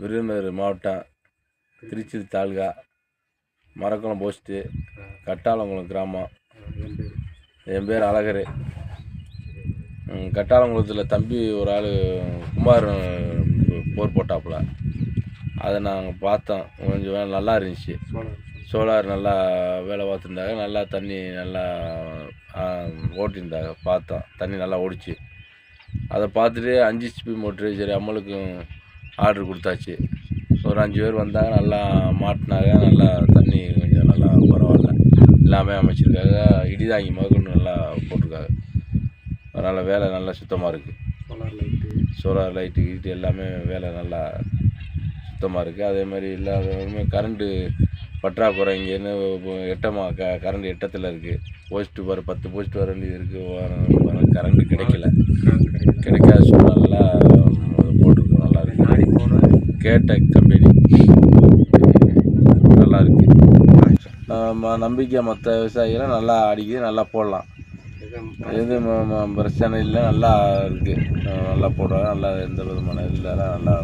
விருதுநகர் மாவட்டம், திருச்சி தாலுகா, மரக்குளம் போஸ்ட்டு, கட்டாளங்குளம் கிராமம். என் பேர் அழகர். கட்டாளங்குளத்தில் தம்பி ஒரு ஆள் குமார் போர் போட்டாப்புல. அதை நாங்கள் பார்த்தோம். கொஞ்சம் வேலை நல்லா இருந்துச்சு. சோலார் நல்லா வேலை பார்த்துருந்தாங்க. நல்லா தண்ணி நல்லா ஓட்டியிருந்தாங்க. பார்த்தோம், தண்ணி நல்லா ஓடிச்சு. அதை பார்த்துட்டு 5 HP மோட்ரு சரி அம்மளுக்கும் ஆர்டர் கொடுத்தாச்சு. ஒரு 5 பேர் வந்தாங்க, நல்லா மாட்டினாங்க. நல்லா தண்ணி கொஞ்சம் நல்லா பரவாயில்ல எல்லாமே அமைச்சிருக்காங்க. இடிதாங்கி முதற்கொண்டு நல்லா போட்டிருக்காங்க. அதனால் வேலை நல்லா சுத்தமாக இருக்குது. சோலார் லைட்டு கீட்டு எல்லாமே வேலை நல்லா சுத்தமாக இருக்குது. அதே மாதிரி இல்லாத கரண்ட்டு பற்றாக்குறை இங்கேருந்து கரண்ட் எட்டத்தில் இருக்குது. போஸ்ட்டு வர 10 போஸ்ட் வர வேண்டியது இருக்குது. கரண்ட்டு கிடைக்காத சூழ்நிலை போட்டிருக்கு. நல்லா இருக்குது. கேடெக் கம்பெனி நல்லா இருக்குது. நம்பிக்கை மற்ற விவசாயிகளும் நல்லா அடிக்குது. நல்லா போடலாம். எதுவும் பிரச்சனை இல்லை. நல்லா இருக்குது. நல்லா போடுறாங்க. நல்லா எந்த விதமான இல்லை. நல்லா